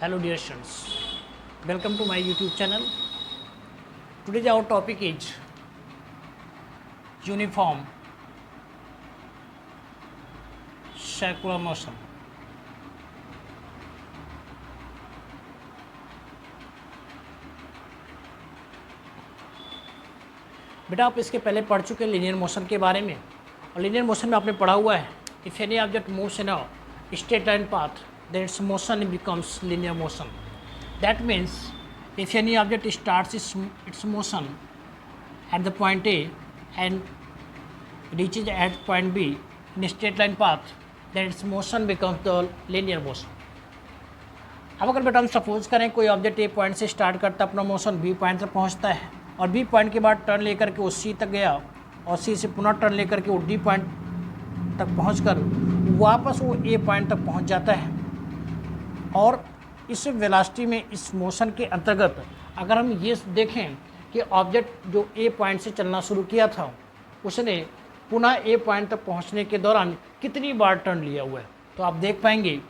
Hello dear students, welcome to my YouTube channel. Today our topic is uniform circular motion. बेटा आप इसके पहले पढ़ चुके हैं लीनियर मोशन के बारे में, और लीनियर मोशन में आपने पढ़ा हुआ है if any object moves in a straight line path, then its motion becomes linear motion. That means if any object starts its motion at the point A and reaches at point B in a straight line path, then its motion becomes the linear motion. अब अगर बेटा हम suppose करें कोई object A point से start करता अपना motion B point तक पहुंचता है, और बी पॉइंट के बाद टर्न लेकर के वो सी तक गया, और सी से पुनः टर्न लेकर के वो डी पॉइंट तक पहुंचकर वापस वो ए पॉइंट तक पहुंच जाता है। और इस वेलोसिटी में इस मोशन के अंतर्गत अगर हम ये देखें कि ऑब्जेक्ट जो ए पॉइंट से चलना शुरू किया था उसने पुनः ए पॉइंट तक पहुंचने के दौरान कितनी बार टर्न लिया हुआ है, तो आप देख पाएंगे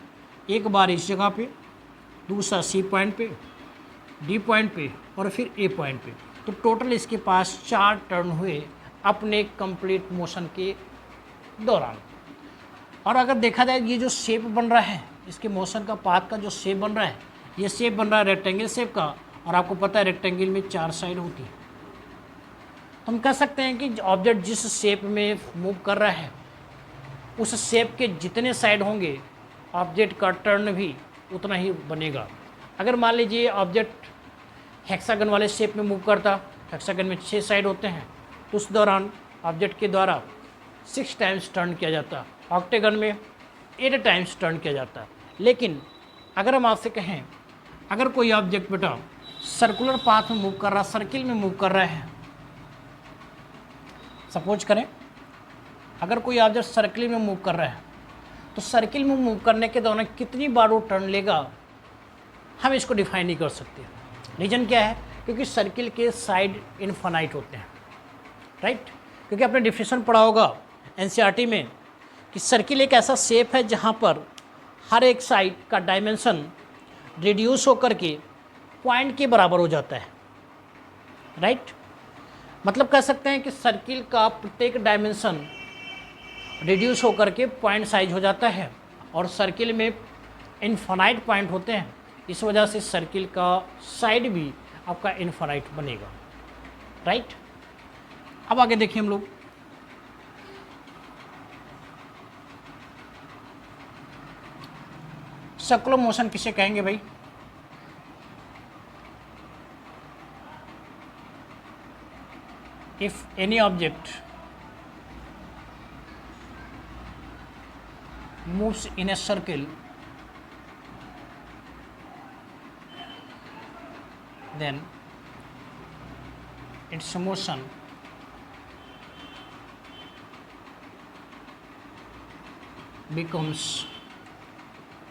एक बार इस जगह पे, दूसरा सी पॉइंट पे, डी पॉइंट पे और फिर ए पॉइंट पे। तो टोटल इसके पास 4 टर्न हुए अपने कंप्लीट मोशन के दौरान। और अगर देखा जाए ये जो शेप बन रहा है, इसके मोशन का पाथ का जो शेप बन रहा है, ये शेप बन रहा है रेक्टेंगल शेप का, और आपको पता है रेक्टेंगल में 4 साइड होती है। तो हम कह सकते हैं कि ऑब्जेक्ट जिस शेप में मूव कर रहा है उस शेप के जितने साइड होंगे ऑब्जेक्ट का टर्न भी उतना ही बनेगा। अगर मान लीजिए ऑब्जेक्ट हेक्सागन वाले शेप में मूव करता, हेक्सागन में 6 साइड होते हैं, तो उस दौरान ऑब्जेक्ट के द्वारा 6 टाइम्स टर्न किया जाता, ऑक्टेगन में 8 टाइम्स टर्न किया जाता। लेकिन अगर हम आपसे कहें अगर कोई ऑब्जेक्ट बेटा सर्कुलर पाथ में मूव कर रहा, सर्किल में मूव कर रहा है, सपोज करें अगर कोई ऑब्जेक्ट सर्किल में मूव कर रहा है, तो सर्किल में मूव करने के दौरान कितनी बार वो टर्न लेगा हम इसको डिफाइन नहीं कर सकते। रीज़न क्या है? क्योंकि सर्किल के साइड इनफाइनाइट होते हैं, राइट? क्योंकि आपने डिफिनेशन पढ़ा होगा एनसीईआरटी में कि सर्किल एक ऐसा शेप है जहाँ पर हर एक साइड का डायमेंशन रिड्यूस होकर के पॉइंट के बराबर हो जाता है, राइट? मतलब कह सकते हैं कि सर्किल का प्रत्येक डायमेंशन रिड्यूस होकर के पॉइंट साइज हो जाता है, और सर्किल में इनफाइनाइट पॉइंट होते हैं, इस वजह से सर्किल का साइड भी आपका इनफाइनाइट बनेगा, राइट? अब आगे देखिए हम लोग सर्कुलर मोशन किसे कहेंगे भाई? If any object moves in a circle, then its motion becomes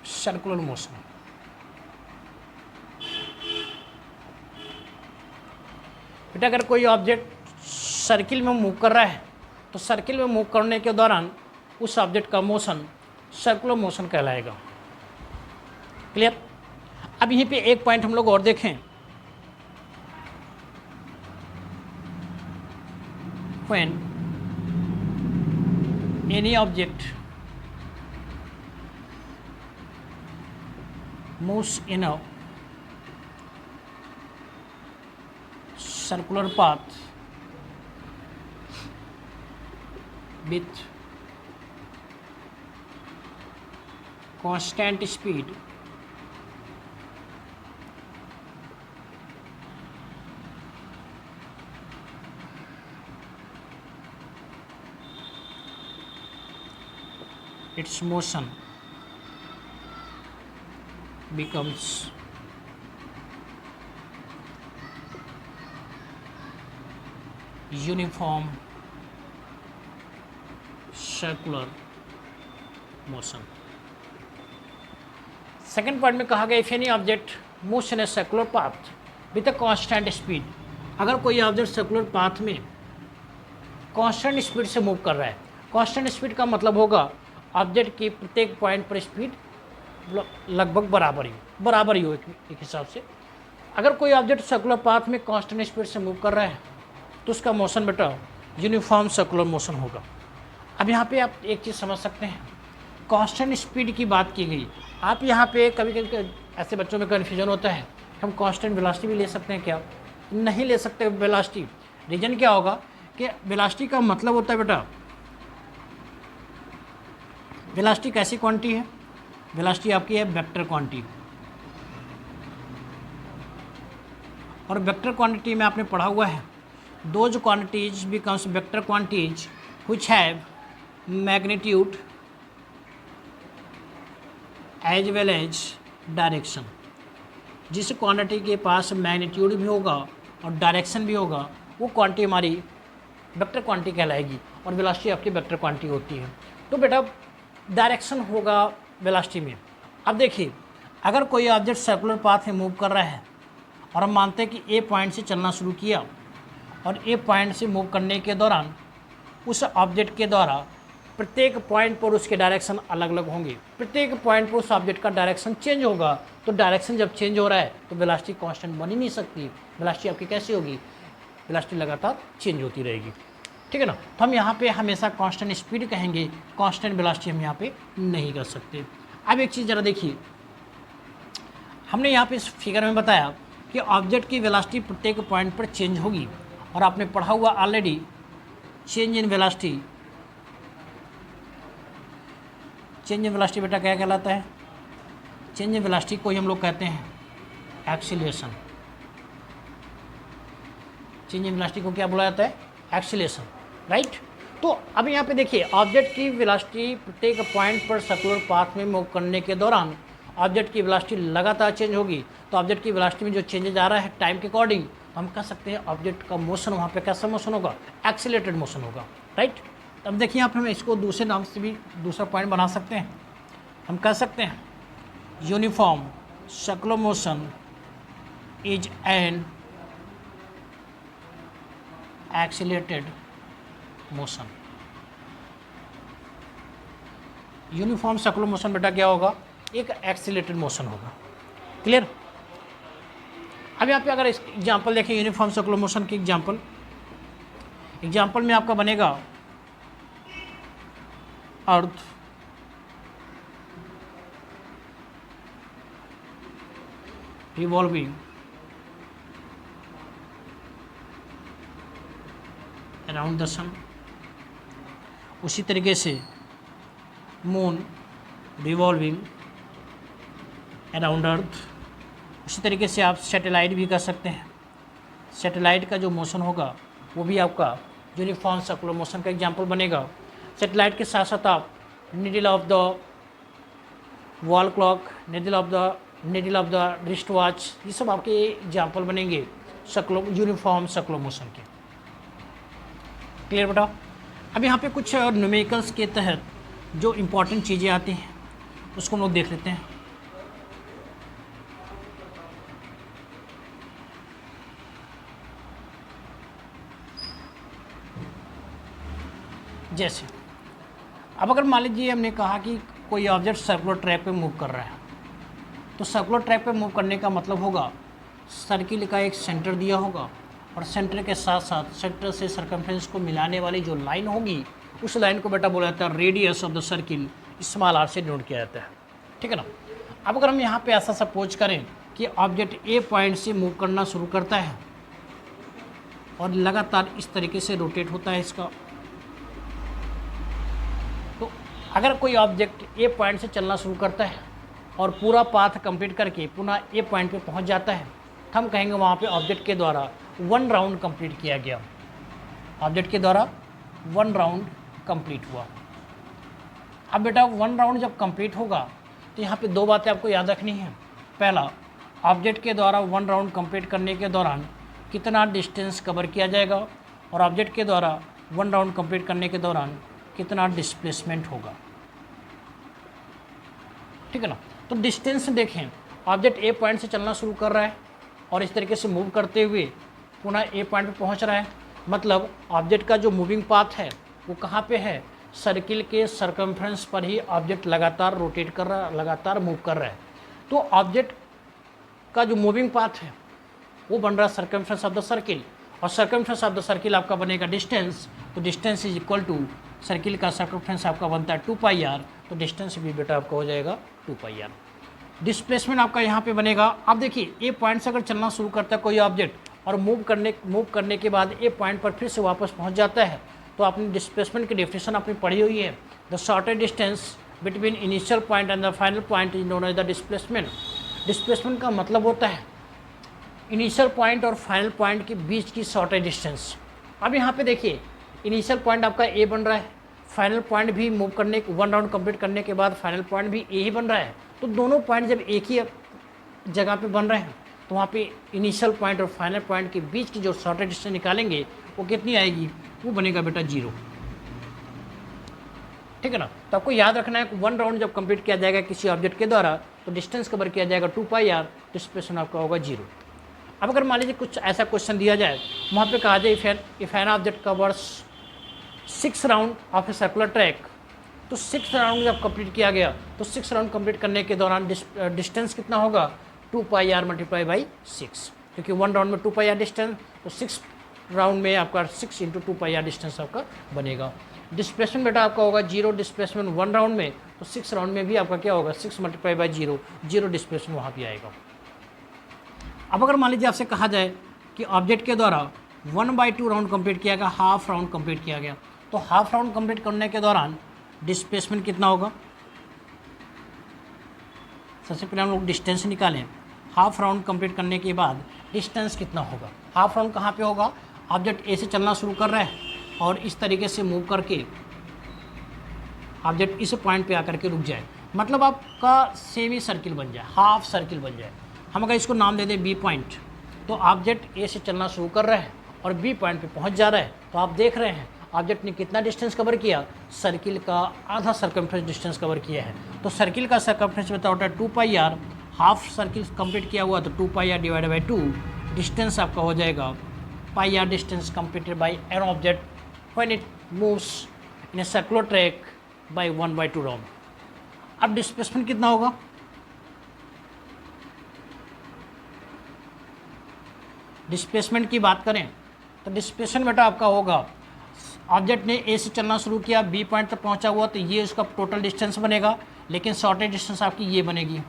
circular motion. बेटा अगर कोई ऑब्जेक्ट सर्किल में मूव कर रहा है तो सर्किल में मूव करने के दौरान उस ऑब्जेक्ट का मोशन सर्कुलर मोशन कहलाएगा। क्लियर? अब यहीं पे एक पॉइंट हम लोग और देखें, when any object moves in a circular path with constant speed, its motion becomes uniform circular motion. Second point में कहा गया if any object moves in a circular path with a constant speed, अगर कोई object circular path में constant speed से move कर रहा है, कांस्टेंट स्पीड का मतलब होगा ऑब्जेक्ट की प्रत्येक पॉइंट पर स्पीड लगभग बराबर ही हो एक हिसाब से। अगर कोई ऑब्जेक्ट सर्कुलर पाथ में कांस्टेंट स्पीड से मूव कर रहा है तो उसका मोशन बेटा यूनिफॉर्म सर्कुलर मोशन होगा। अब यहाँ पे आप एक चीज़ समझ सकते हैं, कांस्टेंट स्पीड की बात की गई। आप यहाँ पे कभी कभी ऐसे बच्चों में कन्फ्यूजन होता है, हम कांस्टेंट वेलोसिटी भी ले सकते हैं क्या? नहीं ले सकते वेलोसिटी। रीजन क्या होगा कि वेलोसिटी का मतलब होता है बेटा, वेलोसिटी कैसी क्वांटिटी है? वेलोसिटी आपकी है वेक्टर क्वांटिटी, और वेक्टर क्वांटिटी में आपने पढ़ा हुआ है those quantities becomes vector quantities which have magnitude as well as direction. जिस क्वांटिटी के पास मैग्नीट्यूड भी होगा और डायरेक्शन भी होगा वो क्वांटिटी हमारी वेक्टर क्वांटिटी कहलाएगी, और वेलोसिटी आपकी वेक्टर क्वांटिटी होती है। तो बेटा डायरेक्शन होगा वेलोसिटी में। अब देखिए, अगर कोई ऑब्जेक्ट सर्कुलर पाथ में मूव कर रहा है और हम मानते हैं कि ए पॉइंट से चलना शुरू किया, और ए पॉइंट से मूव करने के दौरान उस ऑब्जेक्ट के द्वारा प्रत्येक पॉइंट पर उसके डायरेक्शन अलग अलग होंगे। प्रत्येक पॉइंट पर उस ऑब्जेक्ट का डायरेक्शन चेंज होगा। तो डायरेक्शन जब चेंज हो रहा है तो वेलोसिटी कांस्टेंट बन ही नहीं सकती। वेलोसिटी आपकी कैसी होगी? वेलोसिटी लगातार चेंज होती रहेगी, ठीक है ना। तो हम यहाँ पे हमेशा कांस्टेंट स्पीड कहेंगे, कांस्टेंट वेलोसिटी हम यहाँ पे नहीं कर सकते। अब एक चीज़ ज़रा देखिए, हमने यहाँ पे इस फिगर में बताया कि ऑब्जेक्ट की वेलोसिटी प्रत्येक पॉइंट पर चेंज होगी, और आपने पढ़ा हुआ already change in velocity. Change in velocity बेटा क्या कहलाता है? चेंज इन वेलोसिटी को ही हम लोग कहते हैं एक्सीलरेशन। चेंज इन वेलोसिटी को क्या बोला जाता है? Acceleration, right. तो अब यहाँ पे देखिए, ऑब्जेक्ट की वेलोसिटी प्रत्येक पॉइंट पर सर्कुलर पाथ में मूव करने के दौरान ऑब्जेक्ट की वेलोसिटी लगातार चेंज होगी। तो ऑब्जेक्ट की वेलोसिटी में जो चेंजेज आ रहा है टाइम के अकॉर्डिंग, हम कह सकते हैं ऑब्जेक्ट का मोशन वहाँ पे कैसा मोशन होगा? एक्सीलरेटेड मोशन होगा, राइट। अब देखिए यहाँ पे हम इसको दूसरे नाम से भी दूसरा पॉइंट बना सकते हैं। हम कह सकते हैं uniform circular motion is an accelerated motion. Uniform circular motion बेटा क्या होगा? एक एक्सीलरेटेड मोशन होगा। क्लियर? अब यहाँ पे अगर इस एग्जांपल देखें, यूनिफॉर्म सर्कुलर मोशन की एग्जांपल में आपका बनेगा अर्थ रिवॉल्विंग अराउंड द सन। उसी तरीके से मून रिवॉल्विंग अराउंड अर्थ। उसी तरीके से आप सैटेलाइट भी कर सकते हैं। सैटेलाइट का जो मोशन होगा वो भी आपका यूनिफॉर्म सर्कुलर मोशन का एग्जांपल बनेगा। सैटेलाइट के साथ साथ आप needle of the wall clock, needle of the wrist watch, ये सब आपके एग्जांपल बनेंगे यूनिफॉर्म सर्कुलर मोशन के। क्लियर बेटा? अब यहाँ पे कुछ न्यूमेरिकल्स के तहत जो इम्पोर्टेंट चीज़ें आती हैं उसको हम लोग देख लेते हैं। जैसे अब अगर मान लीजिए हमने कहा कि कोई ऑब्जेक्ट सर्कुलर ट्रैक पे मूव कर रहा है, तो सर्कुलर ट्रैक पे मूव करने का मतलब होगा सर्किल का एक सेंटर दिया होगा, और सेंटर के साथ साथ सेंटर से सर्कमफ्रेंस को मिलाने वाली जो लाइन होगी उस लाइन को बेटा बोला जाता है radius of the circle, small r से डिनोट किया जाता है, ठीक है ना। अब अगर हम यहाँ पे ऐसा सपोज करें कि ऑब्जेक्ट ए पॉइंट से मूव करना शुरू करता है और लगातार इस तरीके से रोटेट होता है इसका, तो अगर कोई ऑब्जेक्ट ए पॉइंट से चलना शुरू करता है और पूरा पाथ कंप्लीट करके पुनः ए पॉइंट पे पहुंच जाता है, तो हम कहेंगे वहाँ पे ऑब्जेक्ट के द्वारा 1 राउंड कंप्लीट किया गया। ऑब्जेक्ट के द्वारा 1 राउंड कंप्लीट हुआ। अब बेटा 1 राउंड जब कंप्लीट होगा तो यहाँ पे 2 बातें आपको याद रखनी है। पहला, ऑब्जेक्ट के द्वारा 1 राउंड कंप्लीट करने के दौरान कितना डिस्टेंस कवर किया जाएगा, और ऑब्जेक्ट के द्वारा 1 राउंड कंप्लीट करने के दौरान कितना डिस्प्लेसमेंट होगा, ठीक है ना। तो डिस्टेंस देखें, ऑब्जेक्ट ए पॉइंट से चलना शुरू कर रहा है और इस तरीके से मूव करते हुए पुनः ए पॉइंट पे पहुंच रहा है, मतलब ऑब्जेक्ट का जो मूविंग पाथ है वो कहाँ पे है? सर्किल के सर्कमफ्रेंस पर ही ऑब्जेक्ट लगातार रोटेट कर रहा है, लगातार मूव कर रहा है। तो ऑब्जेक्ट का जो मूविंग पाथ है वो बन रहा है सर्कमफ्रेंस ऑफ द सर्किल, और सर्कमफ्रेंस ऑफ द सर्किल आपका बनेगा डिस्टेंस। तो distance is equal to circle का सर्कमफ्रेंस आपका बनता है 2πr, तो डिस्टेंस भी बेटा आपका हो जाएगा 2πr। डिस्प्लेसमेंट आपका यहाँ पे बनेगा। अब देखिए ए पॉइंट से अगर चलना शुरू करता है कोई ऑब्जेक्ट और मूव करने के बाद ए पॉइंट पर फिर से वापस पहुँच जाता है, तो आपने डिस्प्लेसमेंट की डेफिनेशन आपने पढ़ी हुई है। The shortest distance between initial point and the final point is known as the displacement. Displacement का मतलब होता है इनिशियल पॉइंट और फाइनल पॉइंट के बीच की शॉर्टेस्ट डिस्टेंस। अब यहाँ पे देखिए इनिशियल पॉइंट आपका ए बन रहा है, फाइनल पॉइंट भी मूव करने वन राउंड कंप्लीट करने के बाद फाइनल पॉइंट भी ए ही बन रहा है। तो दोनों पॉइंट जब एक ही जगह पे बन रहे हैं तो वहाँ पे इनिशियल पॉइंट और फाइनल पॉइंट के बीच की जो शॉर्टेस्ट डिस्टेंस निकालेंगे वो कितनी आएगी, वो बनेगा बेटा 0। ठीक है ना। तो आपको याद रखना है वन राउंड जब कंप्लीट किया जाएगा किसी ऑब्जेक्ट के द्वारा तो डिस्टेंस कवर किया जाएगा 2πr, डिस्प्लेसमेंट आपका होगा 0। अब अगर मान लीजिए कुछ ऐसा क्वेश्चन दिया जाए वहाँ पे कहा जाए if an object covers 6 round of a circular track, तो 6 राउंड जब कंप्लीट किया गया तो 6 राउंड कंप्लीट करने के दौरान डिस्टेंस कितना होगा 2πr मल्टीप्लाई बाई 6, क्योंकि वन राउंड में 2πr डिस्टेंस, तो 6 राउंड में आपका 6 × 2πr डिस्टेंस आपका बनेगा। डिस्प्लेसमेंट बेटा आपका होगा 0 डिस्प्लेसमेंट वन राउंड में, तो 6 राउंड में भी आपका क्या होगा 6 मल्टीप्लाई बाई 0, 0 डिस्प्लेसमेंट वहाँ भी आएगा। अब अगर मान लीजिए आपसे कहा जाए कि ऑब्जेक्ट के द्वारा 1/2 राउंड कंप्लीट किया गया, हाफ राउंड कंप्लीट किया गया, तो हाफ राउंड कंप्लीट करने के दौरान डिस्प्लेसमेंट कितना होगा। सबसे पहले हम लोग डिस्टेंस निकालें। हाफ राउंड कंप्लीट करने के बाद डिस्टेंस कितना होगा। हाफ राउंड कहाँ पे होगा, ऑब्जेक्ट ए से चलना शुरू कर रहा है और इस तरीके से मूव करके ऑब्जेक्ट इस पॉइंट पे आकर के रुक जाए, मतलब आपका सेमी सर्किल बन जाए, हाफ सर्किल बन जाए। हम अगर इसको नाम दे दें बी पॉइंट, तो ऑब्जेक्ट ए से चलना शुरू कर रहा है और बी पॉइंट पे पहुंच जा रहा है, तो आप देख रहे हैं ऑब्जेक्ट ने कितना डिस्टेंस कवर किया, सर्किल का आधा सर्कमफ्रेंस डिस्टेंस कवर किया है। तो सर्किल का सर्कमफ्रेंस बता होता है 2πr, हाफ सर्किल कंप्लीट किया हुआ तो 2πr डिवाइडेड बाई 2, डिस्टेंस आपका हो जाएगा πr distance completed by an object when it moves in a circular track by 1/2 round. अब डिस्प्लेसमेंट कितना होगा, डिस्प्लेसमेंट की बात करें तो डिस्प्लेसमेंट बेटा आपका होगा ऑब्जेक्ट ने ए से चलना शुरू किया, बी पॉइंट तक पहुंचा हुआ, तो ये उसका टोटल डिस्टेंस बनेगा, लेकिन शॉर्टेज डिस्टेंस आपकी ये बनेगी।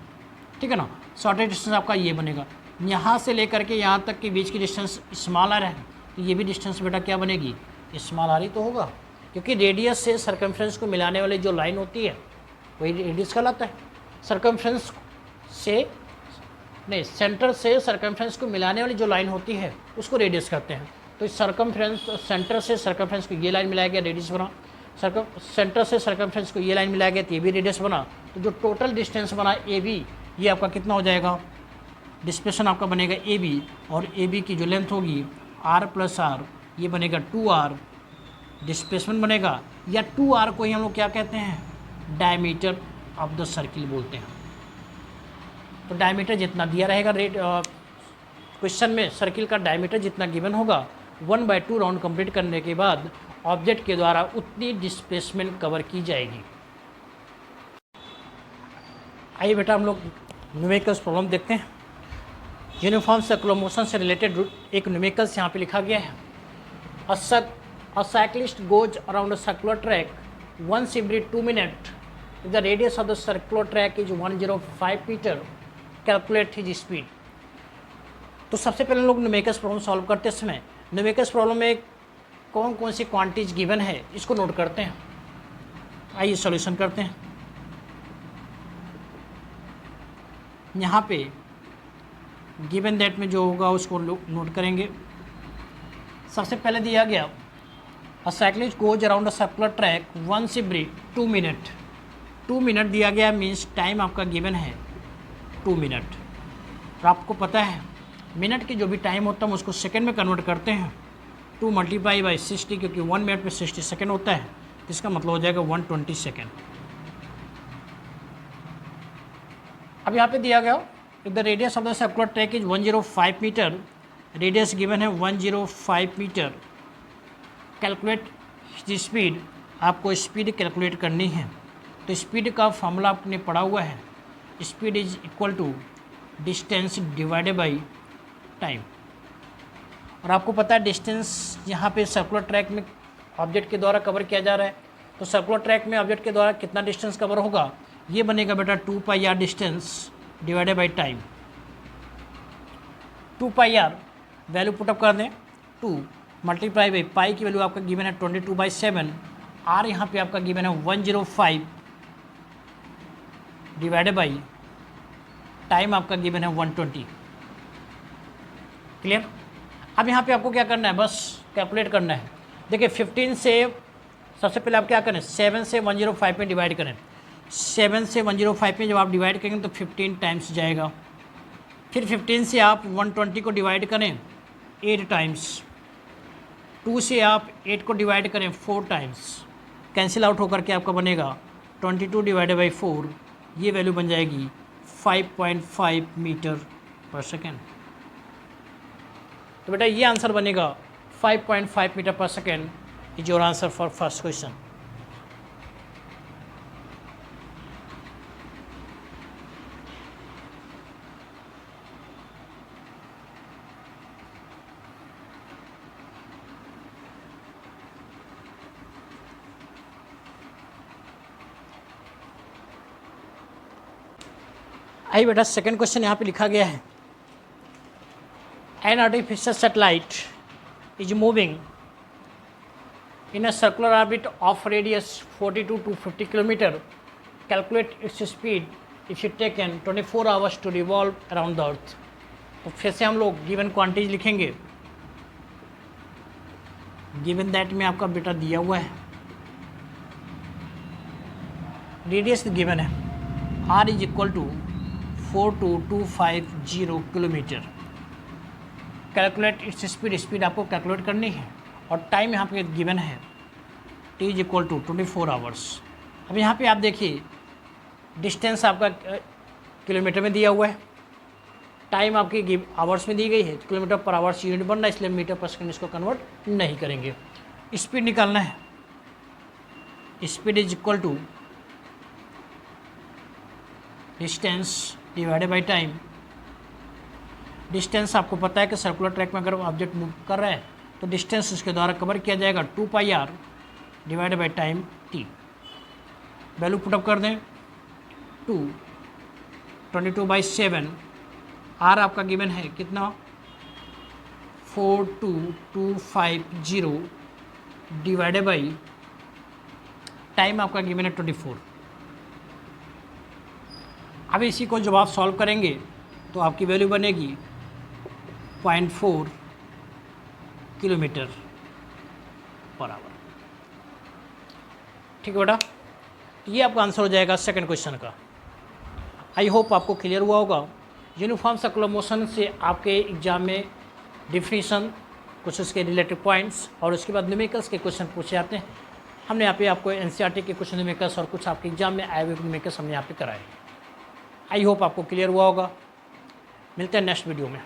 ठीक है ना, शॉर्टेज डिस्टेंस आपका ये बनेगा। यहाँ से लेकर के यहाँ तक के बीच की डिस्टेंस स्मॉल आर है, तो ये भी डिस्टेंस बेटा क्या बनेगी, स्मॉल आर ही तो होगा, क्योंकि रेडियस से सर्कमफ्रेंस को मिलाने वाली जो लाइन होती है वही रेडियस कहलाता है। सर्कमफ्रेंस से नहीं, सेंटर से सर्कमफ्रेंस को मिलाने वाली जो लाइन होती है उसको रेडियस कहते हैं। तो इस सर्कमफ्रेंस सेंटर से सर्कमफ्रेंस को ये लाइन मिलाया गया, रेडियस बना। सेंटर से सर्कमफ्रेंस को ये लाइन मिलाया गया तो ये भी रेडियस बना। तो जो टोटल डिस्टेंस बना ए बी, ये आपका कितना हो जाएगा, डिस्प्लेसमेंट आपका बनेगा ए बी, और ए बी की जो लेंथ होगी r + r, ये बनेगा 2r डिस्प्लेसमेंट बनेगा, या 2r को ही हम लोग क्या कहते हैं, डायमीटर ऑफ द सर्किल बोलते हैं। तो डायमीटर जितना दिया रहेगा क्वेश्चन में, सर्किल का डायमीटर जितना गिवन होगा 1/2 राउंड कंप्लीट करने के बाद ऑब्जेक्ट के द्वारा उतनी डिस्प्लेसमेंट कवर की जाएगी। आइए बेटा हम लोग न्यूमेरिकल्स प्रॉब्लम देखते हैं। यूनिफॉर्म सर्कुलर मोशन से रिलेटेड एक न्यूमेरिकल्स यहाँ पे लिखा गया है। अ cyclist goes around a circular track once every 2 minutes. If the radius of the circular track is 105 metre, calculate his speed. तो सबसे पहले लोग न्यूमेरिकल्स प्रॉब्लम सॉल्व करते समय न्यूमेरिकल्स प्रॉब्लम में कौन कौन सी क्वांटिटीज गिवन है इसको नोट करते हैं। आइए सॉल्यूशन करते हैं। यहाँ पे गिवन दैट में जो होगा उसको नोट करेंगे। सबसे पहले दिया गया अ cyclist goes around a circular track once every 2 minute. 2 minute दिया गया, मीन्स टाइम आपका गिवन है 2 मिनट। और आपको पता है मिनट की जो भी टाइम होता है हम उसको सेकंड में कन्वर्ट करते हैं, 2 मल्टीप्लाई बाई 60, क्योंकि 1 मिनट में 60 सेकंड होता है, इसका मतलब हो जाएगा 120 सेकंड। अब यहाँ पे दिया गया if the radius of the circular track is 105 metre, radius given है 105 मीटर, कैलकुलेट द स्पीड। आपको स्पीड कैलकुलेट करनी है, तो स्पीड का फॉर्मूला आपने पढ़ा हुआ है, speed is equal to distance divided by time. और आपको पता है डिस्टेंस यहाँ पे सर्कुलर ट्रैक में ऑब्जेक्ट के द्वारा कवर किया जा रहा है, तो सर्कुलर ट्रैक में ऑब्जेक्ट के द्वारा कितना डिस्टेंस कवर होगा, ये बनेगा बेटा 2πr distance divided by time. 2πr value put up कर दें, 2 मल्टीप्लाई बाई पाई की वैल्यू आपका गिवन है 22/7, आर यहाँ पे आपका गिवन है 105 डिवाइडेड बाई टाइम आपका गिवन है 120। क्लियर। अब यहाँ पे आपको क्या करना है, बस कैलकुलेट करना है। देखिए 15 से सबसे पहले आप क्या करें, 7 से 105 में डिवाइड करें। 7 से 105 में जब आप डिवाइड करेंगे तो 15 टाइम्स जाएगा। फिर 15 से आप 120 को डिवाइड करें 8 टाइम्स। 2 से आप 8 को डिवाइड करें 4 टाइम्स। कैंसिल आउट होकर के आपका बनेगा 22 डिवाइडेड बाई 4, ये वैल्यू बन जाएगी 5.5 मीटर पर सेकेंड। तो बेटा ये आंसर बनेगा 5.5 मीटर पर second is your answer for first question. आइए बेटा सेकेंड क्वेश्चन यहाँ पे लिखा गया है, an artificial satellite is moving in a circular orbit of radius 42 to 50 km. Calculate its speed if it taken 24 hours to revolve around the earth. तो फिर से हम लोग गिवन क्वांटिटीज लिखेंगे। गिवन दैट में आपका बेटा दिया हुआ है, रेडियस गिवन है, r is equal to 42250 kilometre. Calculate its speed, speed आपको कैलकुलेट करनी है, और टाइम यहाँ पे गिवन है t is equal to 24 hours. अब यहाँ पे आप देखिए डिस्टेंस आपका किलोमीटर में दिया हुआ है, टाइम आपकी आवर्स में दी गई है, किलोमीटर पर आवर्स यूनिट बन रहा है, इसलिए मीटर पर सेकेंड इसको कन्वर्ट नहीं करेंगे। स्पीड निकालना है, speed is equal to distance divided by time. Distance आपको पता है कि सर्कुलर ट्रैक में अगर ऑब्जेक्ट मूव कर रहा है तो डिस्टेंस उसके द्वारा कवर किया जाएगा 2πr divided by time t। Value put up कर दें, 2 22/7, r आपका गिवन है कितना 42250 डिवाइडेड बाई टाइम आपका गिवन है 24। अब इसी को जब आप सॉल्व करेंगे तो आपकी वैल्यू बनेगी 0.4 किलोमीटर पर आवर। ठीक है बेटा, ये आपका आंसर हो जाएगा सेकंड क्वेश्चन का। आई होप आपको क्लियर हुआ होगा। यूनिफॉर्म सर्कुलर मोशन से आपके एग्जाम में डिफिनीशन, कुछ उसके रिलेटेड पॉइंट्स और उसके बाद न्यूमेरिकल्स के क्वेश्चन पूछे जाते हैं। हमने यहाँ पे आपको एनसीईआरटी के कुछ न्यूमेरिकल्स और कुछ आपके एग्जाम में आए हुए न्यूमेरिकल्स हमने यहाँ पे कराए। आई होप आपको क्लियर हुआ होगा। मिलते हैं नेक्स्ट वीडियो में।